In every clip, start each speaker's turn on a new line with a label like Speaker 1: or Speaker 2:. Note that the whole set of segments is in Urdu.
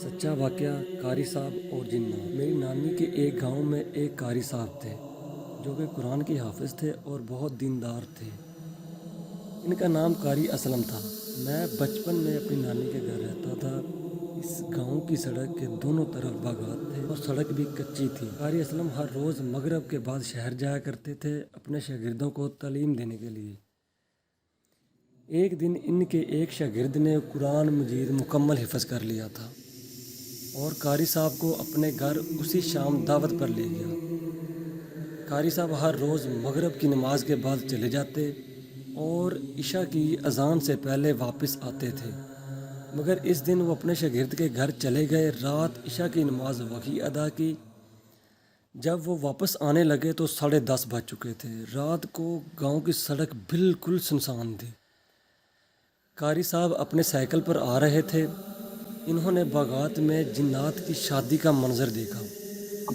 Speaker 1: سچا واقعہ قاری صاحب اور جنات۔ میری نانی کے ایک گاؤں میں ایک قاری صاحب تھے جو کہ قرآن کے حافظ تھے اور بہت دیندار تھے۔ ان کا نام قاری اسلم تھا۔ میں بچپن میں اپنی نانی کے گھر رہتا تھا۔ اس گاؤں کی سڑک کے دونوں طرف باغات تھے اور سڑک بھی کچی تھی۔ قاری اسلم ہر روز مغرب کے بعد شہر جایا کرتے تھے اپنے شاگردوں کو تعلیم دینے کے لیے۔ ایک دن ان کے ایک شاگرد نے قرآن مجید مکمل حفظ کر لیا تھا اور قاری صاحب کو اپنے گھر اسی شام دعوت پر لے گیا۔ قاری صاحب ہر روز مغرب کی نماز کے بعد چلے جاتے اور عشاء کی اذان سے پہلے واپس آتے تھے، مگر اس دن وہ اپنے شاگرد کے گھر چلے گئے۔ رات عشاء کی نماز وہی ادا کی۔ جب وہ واپس آنے لگے تو 10:30 بج چکے تھے۔ رات کو گاؤں کی سڑک بالکل سنسان تھی۔ قاری صاحب اپنے سائیکل پر آ رہے تھے۔ انہوں نے باغات میں جنات کی شادی کا منظر دیکھا۔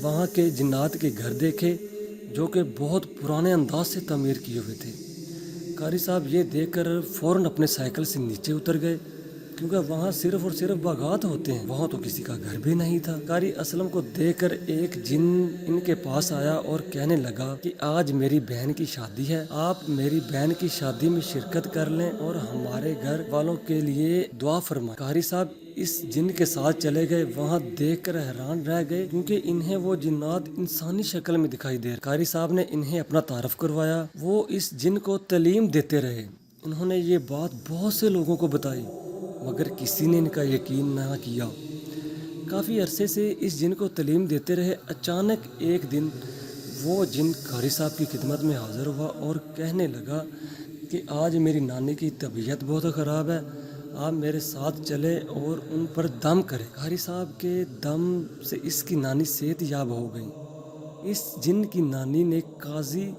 Speaker 1: وہاں کے جنات کے گھر دیکھے جو کہ بہت پرانے انداز سے تعمیر کیے ہوئے تھے۔ قاری صاحب یہ دیکھ کر فوراً اپنے سائیکل سے نیچے اتر گئے کیونکہ وہاں صرف اور صرف باغات ہوتے ہیں، وہاں تو کسی کا گھر بھی نہیں تھا۔ قاری اسلم کو دیکھ کر ایک جن ان کے پاس آیا اور کہنے لگا کہ آج میری بہن کی شادی ہے، آپ میری بہن کی شادی میں شرکت کر لیں اور ہمارے گھر والوں کے لیے دعا فرمائیں۔ قاری صاحب اس جن کے ساتھ چلے گئے۔ وہاں دیکھ کر حیران رہ گئے کیونکہ انہیں وہ جنات انسانی شکل میں دکھائی دے رہے۔ قاری صاحب نے انہیں اپنا تعارف کروایا۔ وہ اس جن کو تعلیم دیتے رہے۔ انہوں نے یہ بات بہت سے لوگوں کو بتائی مگر کسی نے ان کا یقین نہ کیا۔ کافی عرصے سے اس جن کو تعلیم دیتے رہے۔ اچانک ایک دن وہ جن قاری صاحب کی خدمت میں حاضر ہوا اور کہنے لگا کہ آج میری نانی کی طبیعت بہت خراب ہے، آپ میرے ساتھ چلیں اور ان پر دم کریں۔ قاری صاحب کے دم سے اس کی نانی صحت یاب ہو گئی۔ اس جن کی نانی نے قاضی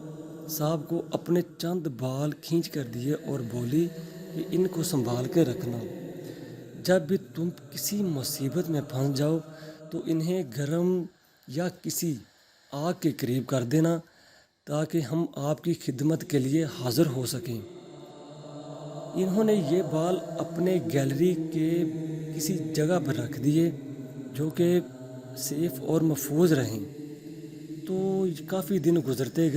Speaker 1: صاحب کو اپنے چند بال کھینچ کر دیے اور بولی کہ ان کو سنبھال کے رکھنا، جب بھی تم کسی مصیبت میں پھنس جاؤ تو انہیں گرم یا کسی آگ کے قریب کر دینا تاکہ ہم آپ کی خدمت کے لیے حاضر ہو سکیں۔ انہوں نے یہ بال اپنے گیلری کے کسی جگہ پر رکھ دیے جو کہ سیف اور محفوظ رہیں۔ تو کافی دن گزرتے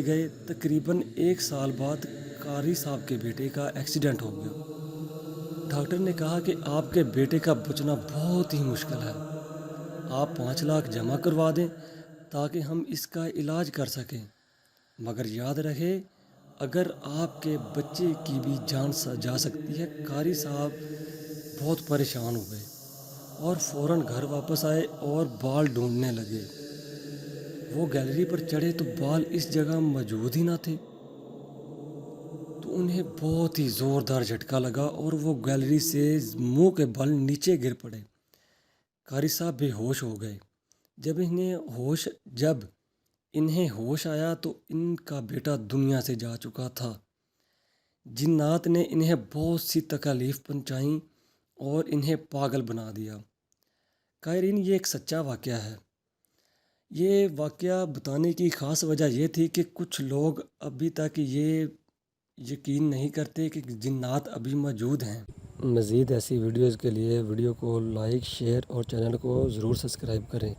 Speaker 1: گئے۔ تقریباً 1 سال بعد قاری صاحب کے بیٹے کا ایکسیڈنٹ ہو گیا۔ ڈاکٹر نے کہا کہ آپ کے بیٹے کا بچنا بہت ہی مشکل ہے، آپ 5 لاکھ جمع کروا دیں تاکہ ہم اس کا علاج کر سکیں، مگر یاد رہے اگر آپ کے بچے کی بھی جان جا سکتی ہے۔ قاری صاحب بہت پریشان ہوئے اور فوراً گھر واپس آئے اور بال ڈھونڈنے لگے۔ وہ گیلری پر چڑھے تو بال اس جگہ موجود ہی نہ تھے، تو انہیں بہت ہی زوردار جھٹکا لگا اور وہ گیلری سے منہ کے بل نیچے گر پڑے۔ قاری صاحب بے ہوش ہو گئے۔ جب انہیں ہوش آیا تو ان کا بیٹا دنیا سے جا چکا تھا۔ جنات نے انہیں بہت سی تکالیف پہنچائیں اور انہیں پاگل بنا دیا۔ قائرین، یہ ایک سچا واقعہ ہے۔ یہ واقعہ بتانے کی خاص وجہ یہ تھی کہ کچھ لوگ ابھی تک یہ یقین نہیں کرتے کہ جنات ابھی موجود ہیں۔ مزید ایسی ویڈیوز کے لیے ویڈیو کو لائک، شیئر اور چینل کو ضرور سبسکرائب کریں۔